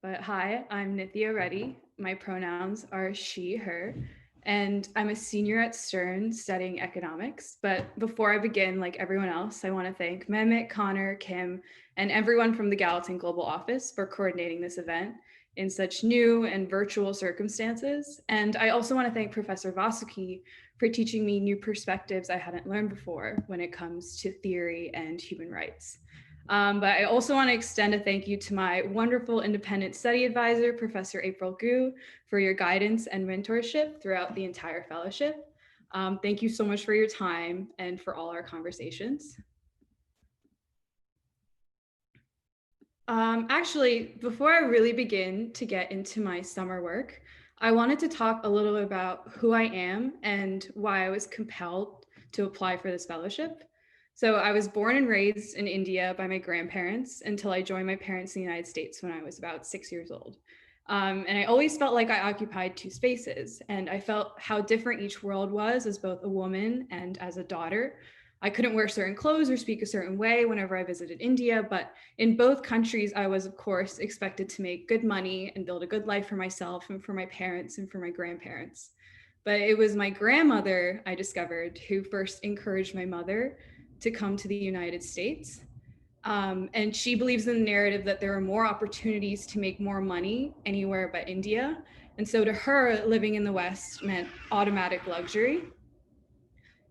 But hi, I'm Nithya Reddy. My pronouns are she, her, and I'm a senior at Stern studying economics. But before I begin, like everyone else, I want to thank Mehmet, Connor, Kim, and everyone from the Gallatin Global Office for coordinating this event in such new and virtual circumstances. And I also want to thank Professor Vasuki for teaching me new perspectives I hadn't learned before when it comes to theory and human rights. But I also want to extend a thank you to my wonderful independent study advisor, Professor April Gu, for your guidance and mentorship throughout the entire fellowship. Thank you so much for your time and for all our conversations. Actually, before I really begin to get into my summer work, I wanted to talk a little about who I am and why I was compelled to apply for this fellowship. So I was born and raised in India by my grandparents until I joined my parents in the United States when I was about 6 years old. And I always felt like I occupied two spaces, and I felt how different each world was as both a woman and as a daughter. I couldn't wear certain clothes or speak a certain way whenever I visited India, but in both countries, I was, of course, expected to make good money and build a good life for myself and for my parents and for my grandparents. But it was my grandmother, I discovered, who first encouraged my mother to come to the United States. And she believes in the narrative that there are more opportunities to make more money anywhere but India. And so to her, living in the West meant automatic luxury.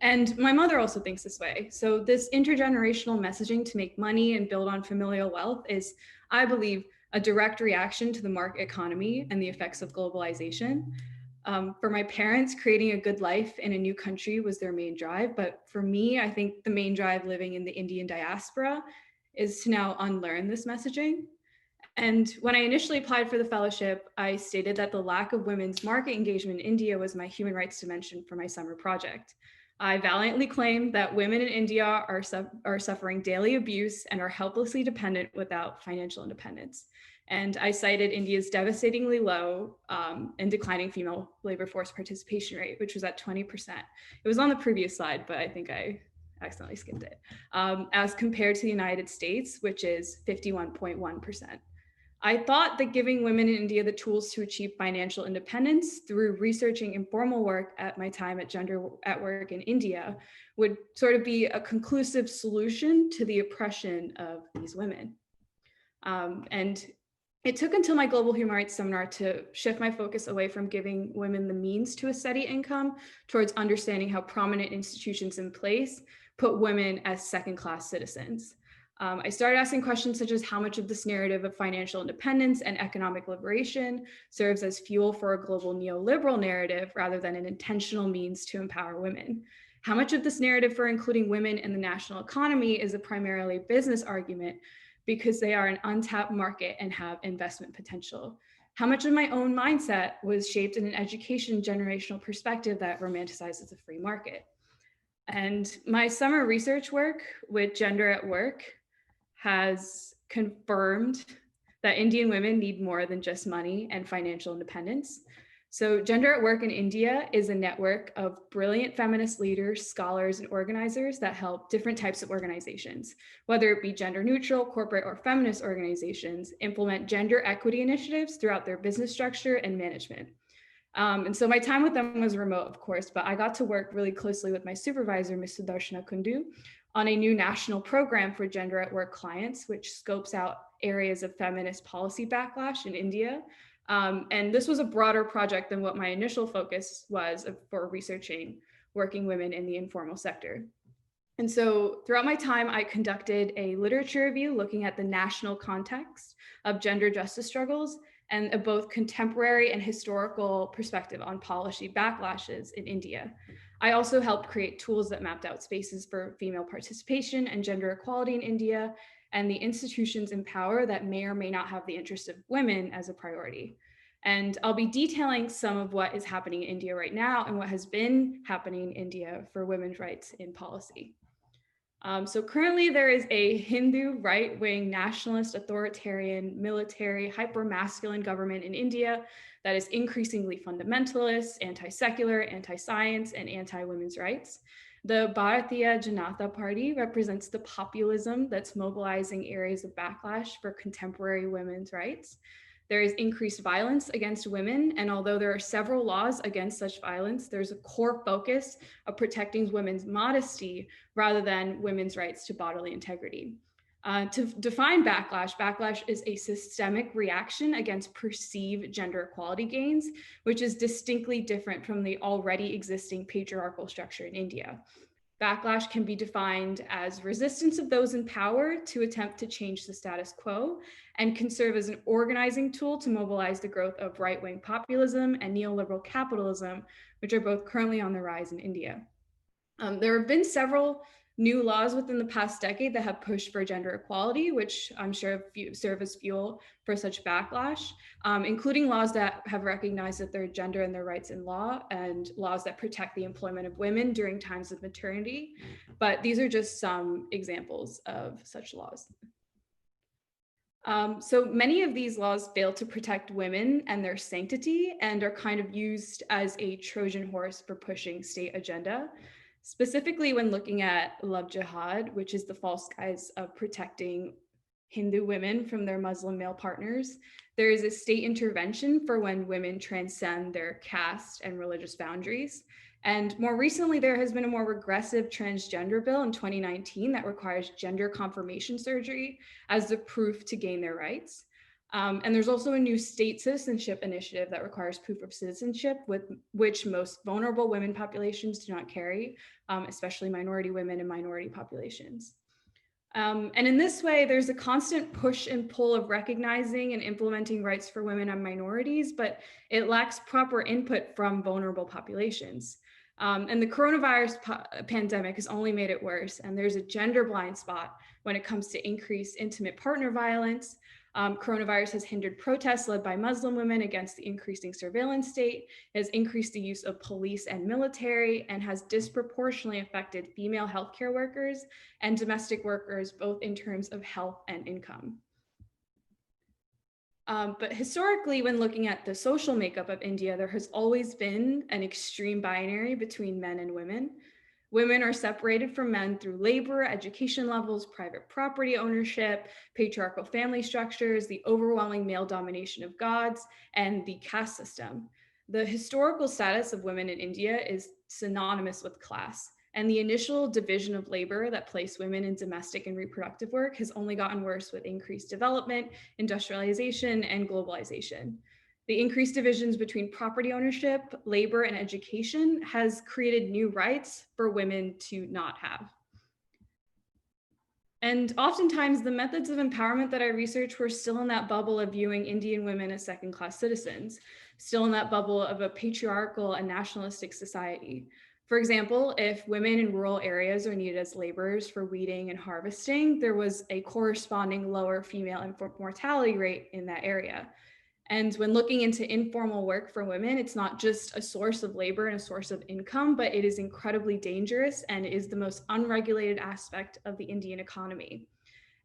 And my mother also thinks this way. So this intergenerational messaging to make money and build on familial wealth is, I believe, a direct reaction to the market economy and the effects of globalization. For my parents, creating a good life in a new country was their main drive. But for me, I think the main drive living in the Indian diaspora is to now unlearn this messaging. And when I initially applied for the fellowship, I stated that the lack of women's market engagement in India was my human rights dimension for my summer project. I valiantly claim that women in India are suffering daily abuse and are helplessly dependent without financial independence. And I cited India's devastatingly low and declining female labor force participation rate, which was at 20%. It was on the previous slide, but I think I accidentally skipped it, as compared to the United States, which is 51.1%. I thought that giving women in India the tools to achieve financial independence through researching informal work at my time at Gender at Work in India would sort of be a conclusive solution to the oppression of these women. And it took until my Global Human Rights seminar to shift my focus away from giving women the means to a steady income towards understanding how prominent institutions in place put women as second-class citizens. I started asking questions such as how much of this narrative of financial independence and economic liberation serves as fuel for a global neoliberal narrative rather than an intentional means to empower women. How much of this narrative for including women in the national economy is a primarily business argument because they are an untapped market and have investment potential. How much of my own mindset was shaped in an education generational perspective that romanticizes the free market. And my summer research work with Gender at Work has confirmed that Indian women need more than just money and financial independence. So Gender at Work in India is a network of brilliant feminist leaders, scholars, and organizers that help different types of organizations, whether it be gender neutral, corporate, or feminist organizations, implement gender equity initiatives throughout their business structure and management. And so my time with them was remote, of course, but I got to work really closely with my supervisor, Ms. Sudarshana Kundu, on a new national program for Gender at Work clients, which scopes out areas of feminist policy backlash in India. And this was a broader project than what my initial focus was for researching working women in the informal sector. And so throughout my time, I conducted a literature review looking at the national context of gender justice struggles and a both contemporary and historical perspective on policy backlashes in India. I also helped create tools that mapped out spaces for female participation and gender equality in India and the institutions in power that may or may not have the interest of women as a priority. And I'll be detailing some of what is happening in India right now and what has been happening in India for women's rights in policy. So currently there is a Hindu right-wing nationalist authoritarian military hyper-masculine government in India that is increasingly fundamentalist, anti-secular, anti-science, and anti-women's rights. The Bharatiya Janata Party represents the populism that's mobilizing areas of backlash for contemporary women's rights. There is increased violence against women, and although there are several laws against such violence, there's a core focus of protecting women's modesty rather than women's rights to bodily integrity. To define backlash, backlash is a systemic reaction against perceived gender equality gains, which is distinctly different from the already existing patriarchal structure in India. Backlash can be defined as resistance of those in power to attempt to change the status quo and can serve as an organizing tool to mobilize the growth of right-wing populism and neoliberal capitalism, which are both currently on the rise in India. There have been several new laws within the past decade that have pushed for gender equality, which I'm sure serve as fuel for such backlash, including laws that have recognized that their gender and their rights in law, and laws that protect the employment of women during times of maternity. But these are just some examples of such laws. So many of these laws fail to protect women and their sanctity and are kind of used as a Trojan horse for pushing state agenda. Specifically when looking at love jihad, which is the false guise of protecting Hindu women from their Muslim male partners, there is a state intervention for when women transcend their caste and religious boundaries. And more recently, there has been a more regressive transgender bill in 2019 that requires gender confirmation surgery as the proof to gain their rights. And there's also a new state citizenship initiative that requires proof of citizenship, with which most vulnerable women populations do not carry, especially minority women and minority populations. And in this way, there's a constant push and pull of recognizing and implementing rights for women and minorities, but it lacks proper input from vulnerable populations. And the coronavirus pandemic has only made it worse, and there's a gender blind spot when it comes to increased intimate partner violence. Coronavirus has hindered protests led by Muslim women against the increasing surveillance state, has increased the use of police and military, and has disproportionately affected female healthcare workers and domestic workers, both in terms of health and income. But historically, when looking at the social makeup of India, there has always been an extreme binary between men and women. Women are separated from men through labor, education levels, private property ownership, patriarchal family structures, the overwhelming male domination of gods, and the caste system. The historical status of women in India is synonymous with class, and the initial division of labor that placed women in domestic and reproductive work has only gotten worse with increased development, industrialization, and globalization. The increased divisions between property ownership, labor, and education has created new rights for women to not have. And oftentimes the methods of empowerment that I researched were still in that bubble of viewing Indian women as second-class citizens, still in that bubble of a patriarchal and nationalistic society. For example, if women in rural areas are needed as laborers for weeding and harvesting, there was a corresponding lower female infant mortality rate in that area. And when looking into informal work for women, it's not just a source of labor and a source of income, but it is incredibly dangerous and is the most unregulated aspect of the Indian economy.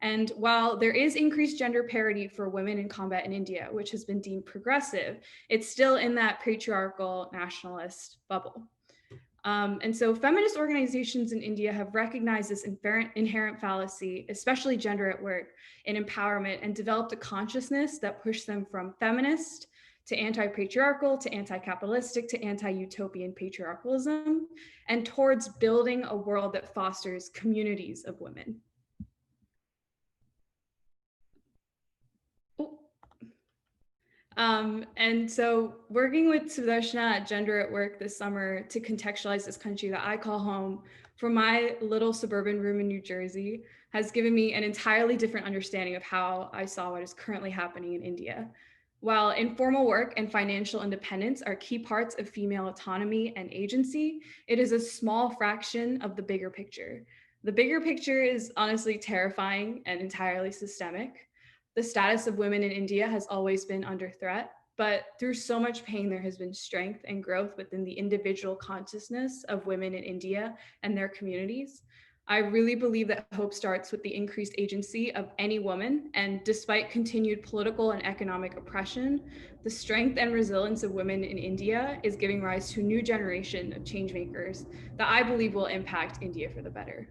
And while there is increased gender parity for women in combat in India, which has been deemed progressive, it's still in that patriarchal nationalist bubble. And so feminist organizations in India have recognized this inherent fallacy, especially gender at work, in empowerment, and developed a consciousness that pushed them from feminist to anti-patriarchal to anti-capitalistic to anti-utopian patriarchalism, and towards building a world that fosters communities of women. And so working with Sudarshana at Gender at Work this summer to contextualize this country that I call home from my little suburban room in New Jersey has given me an entirely different understanding of how I saw what is currently happening in India. While informal work and financial independence are key parts of female autonomy and agency, it is a small fraction of the bigger picture. The bigger picture is honestly terrifying and entirely systemic. The status of women in India has always been under threat, but through so much pain, there has been strength and growth within the individual consciousness of women in India and their communities. I really believe that hope starts with the increased agency of any woman, and despite continued political and economic oppression, the strength and resilience of women in India is giving rise to a new generation of change makers that I believe will impact India for the better.